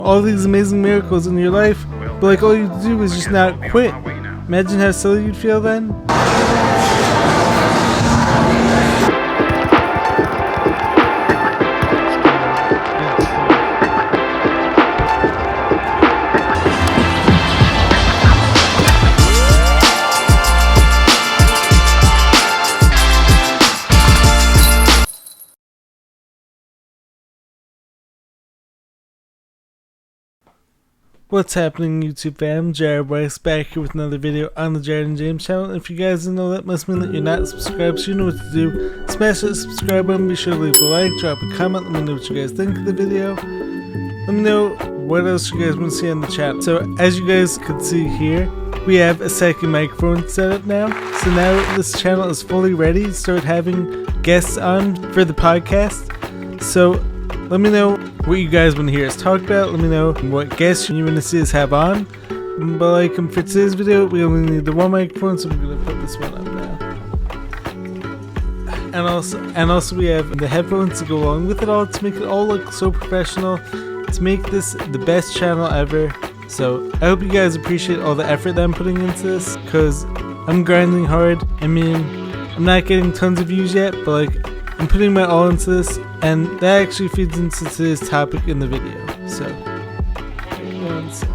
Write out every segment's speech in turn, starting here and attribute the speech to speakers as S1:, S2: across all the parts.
S1: all these amazing miracles in your life, but like all you do is just not quit. Imagine how silly you'd feel then. What's happening, YouTube fam? Weiss back here with another video on the Jared and James channel. And if you guys didn't know, that must mean that you're not subscribed, so you know what to do. Smash that subscribe button, be sure to leave a like, drop a comment, let me know what you guys think of the video. Let me know what else you guys want to see on the channel. So as you guys could see here, we have a second microphone set up now. So now this channel is fully ready to start having guests on for the podcast. So let me know what you guys want to hear us talk about. Let me know what guests you want to see us have on. But like for today's video, we only need the one microphone, so I'm gonna put this one up now. And also we have the headphones to go along with it all to make it all look so professional, to make this the best channel ever. So I hope you guys appreciate all the effort that I'm putting into this, because I'm grinding hard. I mean, I'm not getting tons of views yet, but like I'm putting my all into this, and that actually feeds into today's topic in the video. So, one sec.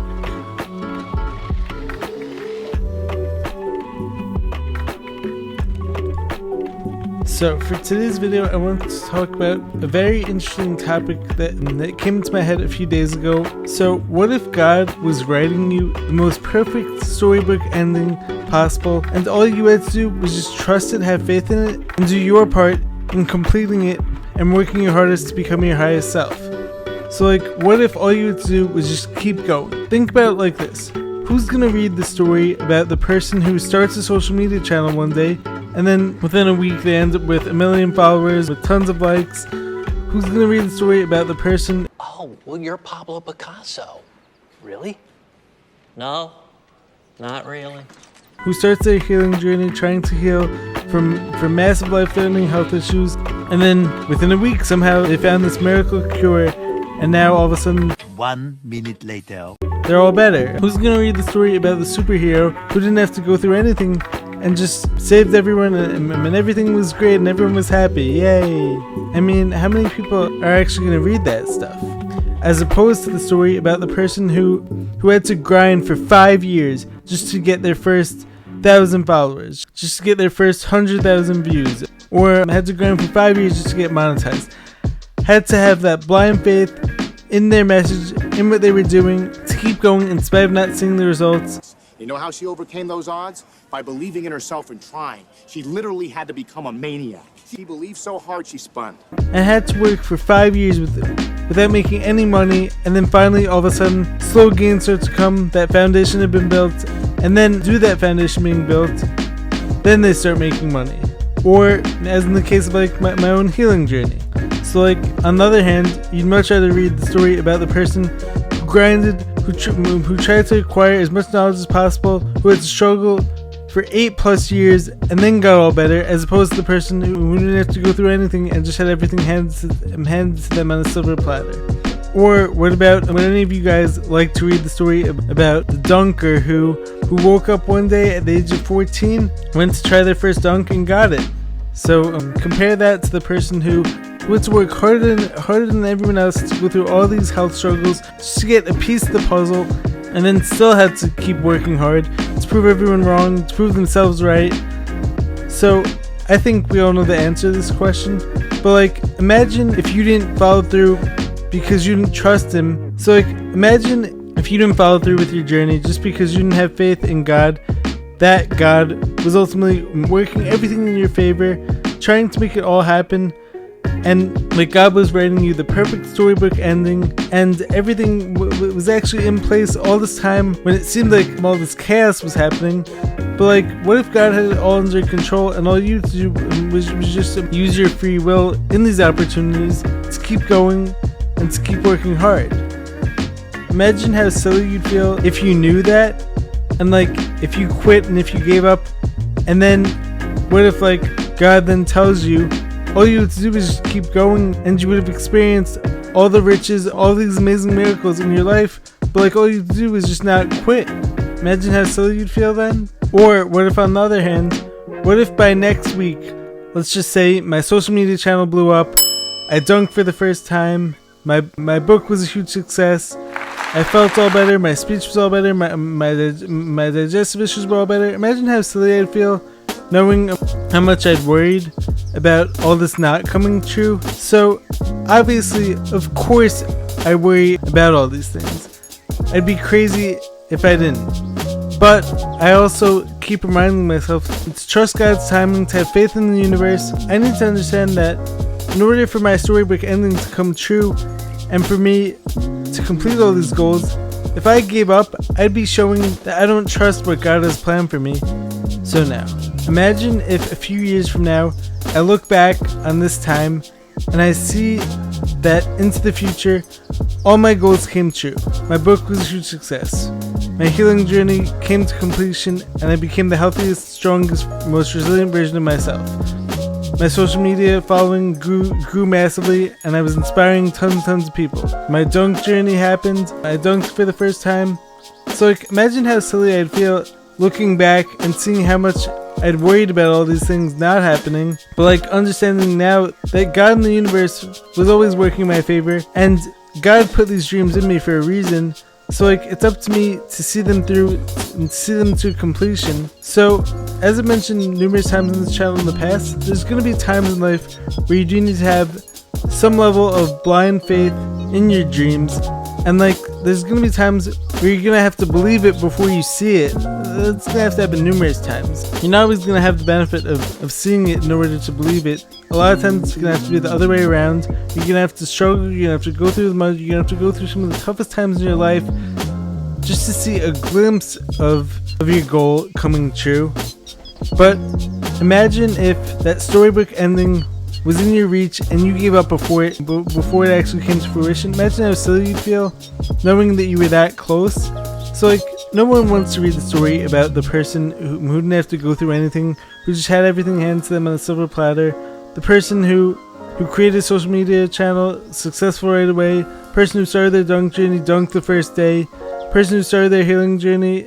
S1: So for today's video, I want to talk about a very interesting topic that came into my head a few days ago. So what if God was writing you the most perfect storybook ending possible, and all you had to do was just trust it, have faith in it, and do your part in completing it and working your hardest to become your highest self? So like, what if all you had to do was just keep going? Think about it like this. Who's gonna read the story about the person who starts a social media channel one day, and then within a week they end up with 1 million followers with tons of likes? Who's gonna read the story about the person...
S2: Oh, well, you're Pablo Picasso. Really? No, not really.
S1: Who starts their healing journey trying to heal from massive life-threatening health issues, and then within a week somehow they found this miracle cure, and now all of a sudden
S3: 1 minute later
S1: they're all better? Who's gonna read the story about the superhero who didn't have to go through anything and just saved everyone, and everything was great and everyone was happy? Yay! I mean, how many people are actually gonna read that stuff? As opposed to the story about the person who had to grind for 5 years just to get their first 1,000 followers, just to get their first 100,000 views, or had to grind for 5 years just to get monetized. Had to have that blind faith in their message, in what they were doing, to keep going in spite of not seeing the results.
S4: You know how she overcame those odds? By believing in herself and trying. She literally had to become a maniac. She believed so hard she spun.
S1: And had to work for 5 years without making any money, and then finally all of a sudden slow gains start to come, that foundation had been built, and then due to that foundation being built, then they start making money. Or as in the case of like my own healing journey. So like, on the other hand, you'd much rather read the story about the person who grinded, who tried to acquire as much knowledge as possible, who had to struggle for 8+ years and then got all better, as opposed to the person who didn't have to go through anything and just had everything handed to them on a silver platter. Or what about, would any of you guys like to read the story about the dunker who woke up one day at the age of 14, went to try their first dunk and got it? So compare that to the person who had to work harder than everyone else to go through all these health struggles just to get a piece of the puzzle, and then still had to keep working hard to prove everyone wrong, to prove themselves right. So I think we all know the answer to this question, but like, imagine if you didn't follow through because you didn't trust him. So like, imagine if you didn't follow through with your journey just because you didn't have faith in God, that God was ultimately working everything in your favor, trying to make it all happen, and like God was writing you the perfect storybook ending, and everything was actually in place all this time when it seemed like all this chaos was happening. But like, what if God had it all under control, and all you had to do was just use your free will in these opportunities to keep going and to keep working hard? Imagine how silly you'd feel if you knew that, and like if you quit and if you gave up, and then what if like God then tells you all you had to do was just keep going, and you would have experienced all the riches, all these amazing miracles in your life, but like all you do is just not quit. Imagine how silly you'd feel then. Or what if on the other hand, what if by next week, let's just say my social media channel blew up, I dunked for the first time, my book was a huge success, I felt all better, my speech was all better, my digestive issues were all better. Imagine how silly I'd feel knowing how much I'd worried about all this not coming true. So obviously, of course, I worry about all these things. I'd be crazy if I didn't. But I also keep reminding myself to trust God's timing, to have faith in the universe. I need to understand that in order for my storybook ending to come true and for me to complete all these goals, if I gave up, I'd be showing that I don't trust what God has planned for me. So now, imagine if a few years from now, I look back on this time and I see that into the future, all my goals came true. My book was a huge success. My healing journey came to completion and I became the healthiest, strongest, most resilient version of myself. My social media following grew massively and I was inspiring tons of people. My dunk journey happened. I dunked for the first time. So like, imagine how silly I'd feel looking back and seeing how much I'd worried about all these things not happening, but like understanding now that God in the universe was always working in my favor and God put these dreams in me for a reason. So like, it's up to me to see them through and see them to completion. So as I mentioned numerous times on this channel in the past, there's going to be times in life where you do need to have some level of blind faith in your dreams, and like there's going to be times where you're going to have to believe it before you see it. It's going to have to happen numerous times. You're not always going to have the benefit of seeing it in order to believe it. A lot of times it's going to have to be the other way around. You're going to have to struggle, you're going to have to go through the mud, you're going to have to go through some of the toughest times in your life just to see a glimpse of your goal coming true. But imagine if that storybook ending was in your reach and you gave up before it actually came to fruition. Imagine how silly you'd feel knowing that you were that close. So like, no one wants to read the story about the person who didn't have to go through anything, who just had everything handed to them on a silver platter, the person who created a social media channel successful right away, person who started their dunk journey, dunked the first day, person who started their healing journey,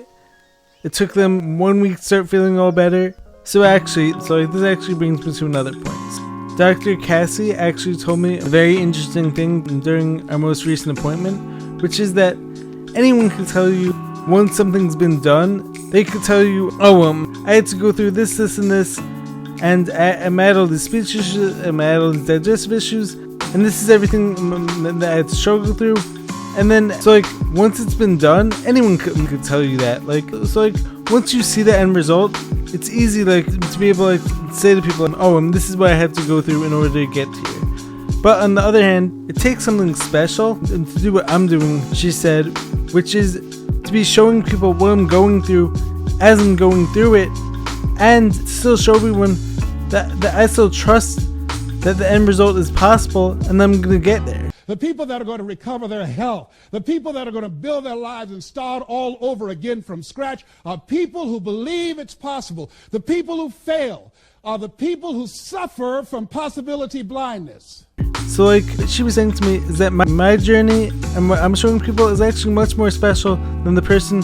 S1: it took them 1 week to start feeling all better. So this actually brings me to another point. Dr. Cassie actually told me a very interesting thing during our most recent appointment, which is that anyone can tell you once something's been done. They could tell you, I had to go through this and this, and I'm at all these speech issues, I'm at all these digestive issues, and this is everything that I had to struggle through. And then, so like, once it's been done, anyone could tell you that. Like, so like, once you see the end result, it's easy like to be able to like say to people, this is what I had to go through in order to get here. But on the other hand, it takes something special to do what I'm doing, she said, which is to be showing people what I'm going through as I'm going through it, and still show everyone that I still trust that the end result is possible and I'm going to get there.
S5: The people that are going to recover their health, the people that are going to build their lives and start all over again from scratch are people who believe it's possible. The people who fail are the people who suffer from possibility blindness.
S1: So like she was saying to me is that my journey and what I'm showing people is actually much more special than the person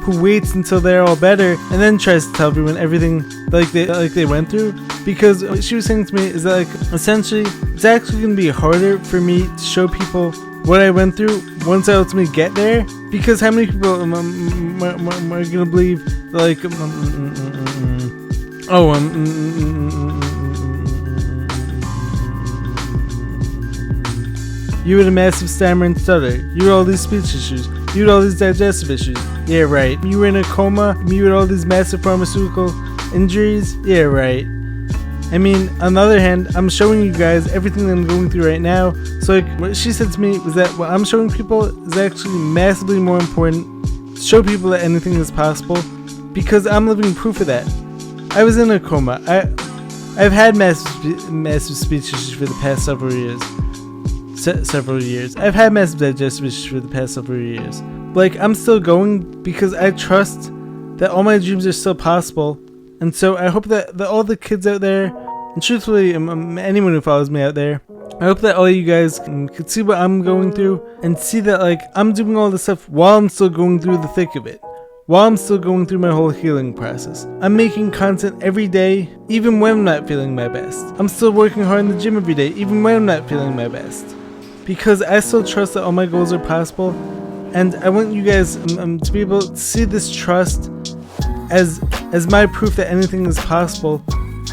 S1: who waits until they're all better and then tries to tell everyone everything like they went through. Because what she was saying to me is that like essentially it's actually going to be harder for me to show people what I went through once I ultimately get there. Because how many people are going to believe like you had a massive stammer and stutter, you had all these speech issues, you had all these digestive issues, yeah right, you were in a coma, you had all these massive pharmaceutical injuries, yeah right. I mean, on the other hand, I'm showing you guys everything that I'm going through right now. So like what she said to me was that what I'm showing people is actually massively more important to show people that anything is possible, because I'm living proof of that. I was in a coma. I've had massive speech issues for the past several years. I've had massive digestive issues for the past several years. Like, I'm still going because I trust that all my dreams are still possible. And so I hope that all the kids out there, and truthfully anyone who follows me out there, I hope that all you guys could see what I'm going through and see that like I'm doing all this stuff while I'm still going through the thick of it. While I'm still going through my whole healing process. I'm making content every day, even when I'm not feeling my best. I'm still working hard in the gym every day, even when I'm not feeling my best. Because I still trust that all my goals are possible, and I want you guys to be able to see this trust as my proof that anything is possible,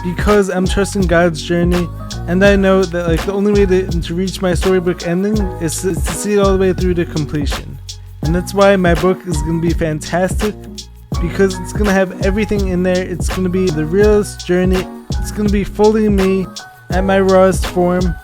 S1: because I'm trusting God's journey, and I know that like the only way to reach my storybook ending is to see it all the way through to completion. And that's why my book is going to be fantastic, because it's going to have everything in there. It's going to be the realest journey. It's going to be fully me at my rawest form.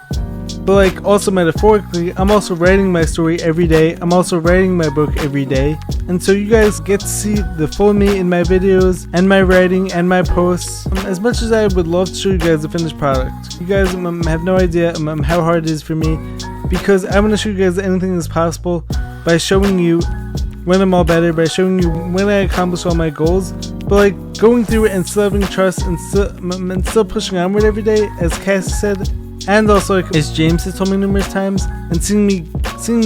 S1: But like also metaphorically, I'm also writing my story every day. I'm also writing my book every day. And so you guys get to see the full me in my videos and my writing and my posts. As much as I would love to show you guys the finished product, you guys have no idea how hard it is for me, because I want to show you guys that anything is possible by showing you when I'm all better, by showing you when I accomplish all my goals, but like going through it and still having trust and still pushing onward every day, as Cassie said, and also like as James has told me numerous times, and seeing me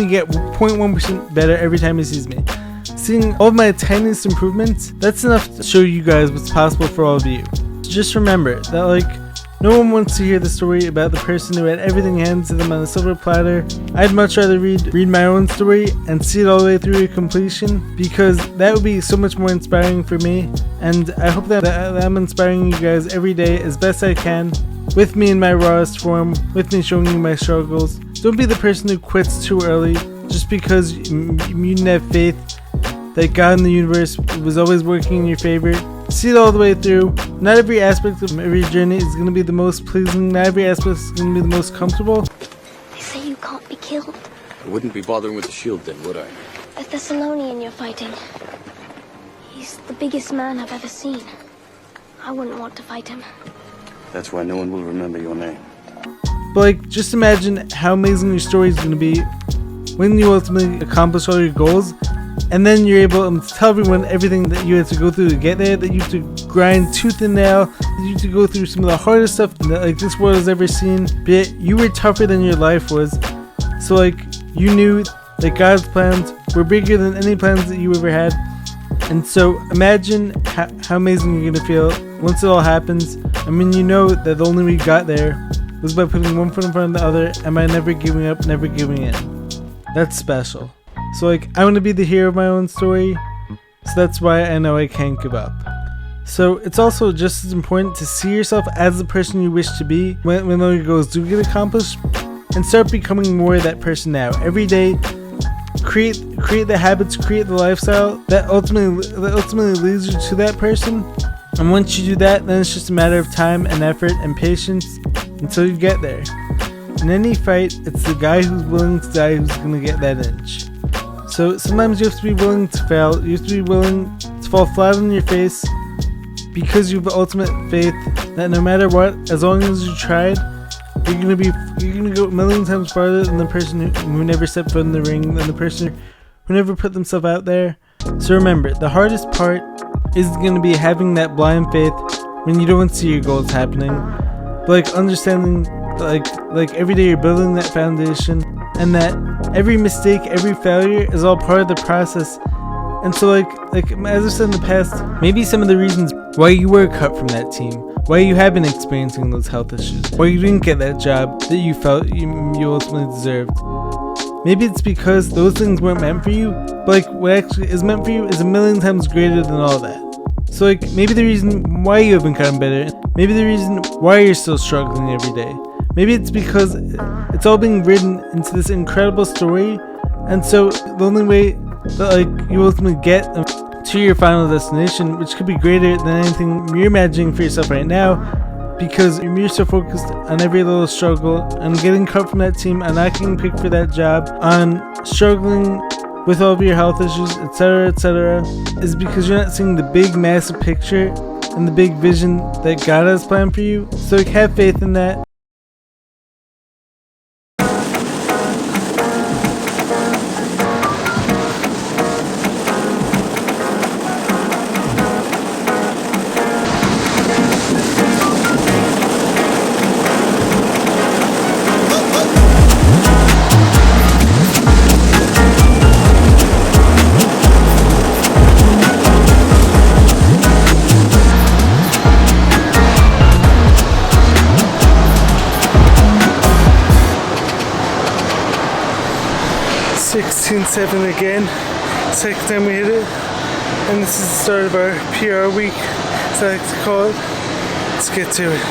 S1: get 0.1% better every time he sees me. Seeing all of my tiniest improvements, that's enough to show you guys what's possible for all of you. Just remember that like no one wants to hear the story about the person who had everything handed to them on a silver platter. I'd much rather read my own story and see it all the way through to completion, because that would be so much more inspiring for me. And I hope that I'm inspiring you guys every day as best I can, with me in my rawest form, with me showing you my struggles. Don't be the person who quits too early just because you didn't have faith that God in the universe was always working in your favor. See it all the way through. Not every aspect of every journey is going to be the most pleasing. Not every aspect is going to be the most comfortable.
S6: They say you can't be killed.
S7: I wouldn't be bothering with the shield then, would I?
S6: A Thessalonian you're fighting. He's the biggest man I've ever seen. I wouldn't want to fight him.
S7: That's why no one will remember your name.
S1: But like, just imagine how amazing your story is going to be when you ultimately accomplish all your goals. And then you're able to tell everyone everything that you had to go through to get there, that you have to grind tooth and nail, that you have to go through some of the hardest stuff that like this world has ever seen, but yet you were tougher than your life was. So like, you knew that God's plans were bigger than any plans that you ever had. And so imagine how amazing you're going to feel once it all happens. I mean, you know that the only way you got there was by putting one foot in front of the other and by never giving up, never giving in. That's special. So like, I want to be the hero of my own story, so that's why I know I can't give up. So it's also just as important to see yourself as the person you wish to be when all your goals do get accomplished, and start becoming more of that person now. Every day, create the habits, create the lifestyle that ultimately leads you to that person. And once you do that, then it's just a matter of time and effort and patience until you get there. In any fight, it's the guy who's willing to die who's going to get that inch. So sometimes you have to be willing to fail. You have to be willing to fall flat on your face, because you have ultimate faith that no matter what, as long as you tried, you're gonna go a million times farther than the person who never stepped foot in the ring, than the person who never put themselves out there. So remember, the hardest part is gonna be having that blind faith when you don't see your goals happening, but like understanding that like every day you're building that foundation, and that every mistake, every failure is all part of the process. And so like as I said in the past, maybe some of the reasons why you were cut from that team, why you have been experiencing those health issues, why you didn't get that job that you felt you ultimately deserved, maybe it's because those things weren't meant for you, but like what actually is meant for you is a million times greater than all that. So like, maybe the reason why you haven't gotten better, maybe the reason why you're still struggling every day, maybe it's because it's all being written into this incredible story. And so the only way that like you ultimately get to your final destination, which could be greater than anything you're imagining for yourself right now, because you're so focused on every little struggle, on getting cut from that team, on not getting picked for that job, on struggling with all of your health issues, etc., is because you're not seeing the big massive picture and the big vision that God has planned for you. So like, have faith in that. 7 again. Second time we hit it. And this is the start of our PR week, as I like to call it. Let's get to it.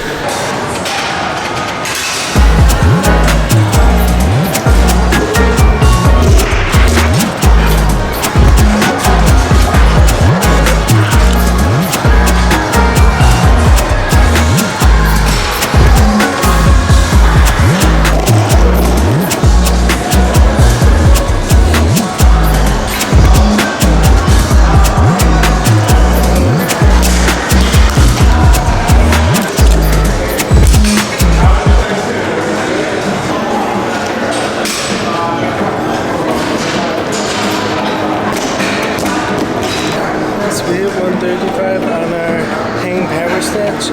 S1: We hit 135 on our hang power snatch.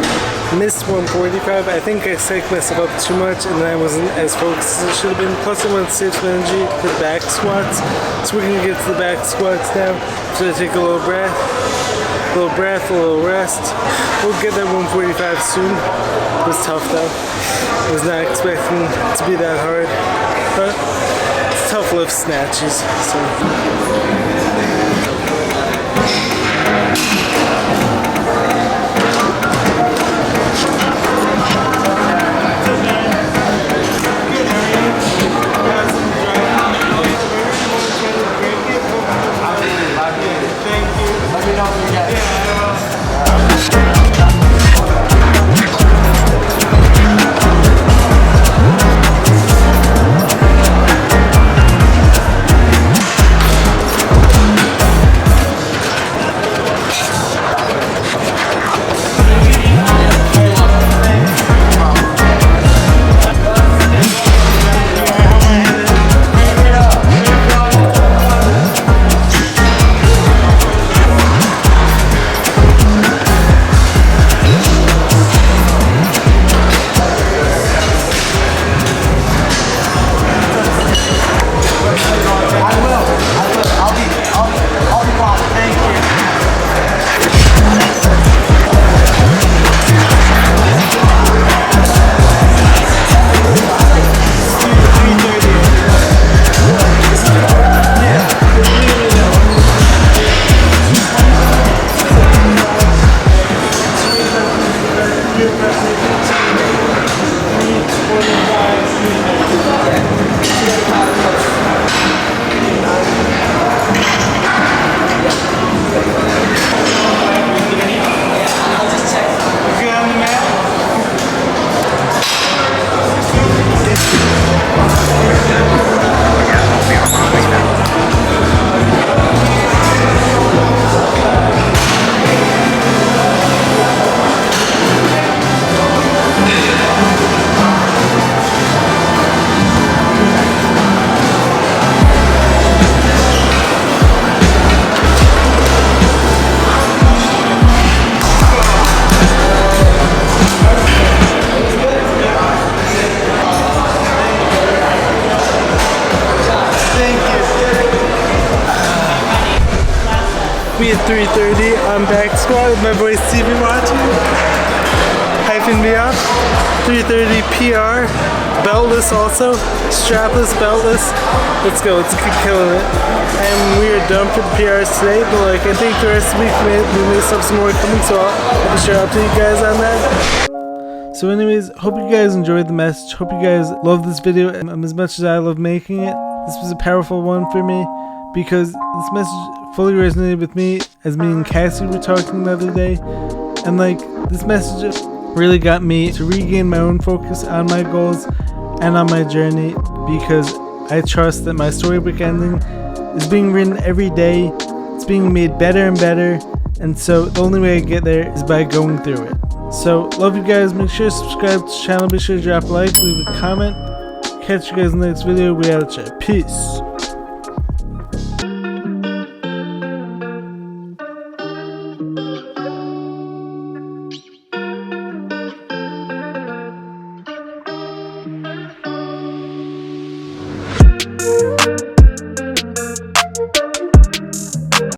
S1: Missed 145. I think I psyched myself up too much and I wasn't as focused as I should have been. Plus I went to save some energy for the back squats. So we're going to get to the back squats now. So I take a little breath, a little rest. We'll get that 145 soon. It was tough though. I was not expecting it to be that hard. But it's tough lift snatches. So. We at 3:30 on back squat with my boy Stevie watching. Hyping me up. 3:30 PR. Beltless also. Strapless, beltless. Let's go. Let's keep killing it. And we are done for the PRs today, but like I think the rest of the week we may have some more coming, so I'll be sure to update you guys on that. So anyways, hope you guys enjoyed the message. Hope you guys love this video as much as I love making it. This was a powerful one for me because this message fully resonated with me as me and Cassie were talking the other day. And like this message really got me to regain my own focus on my goals and on my journey, because I trust that my storybook ending is being written every day. It's being made better and better. And so the only way I get there is by going through it. So love you guys. Make sure to subscribe to the channel. Be sure to drop a like, leave a comment. Catch you guys in the next video. We out of chat. Peace.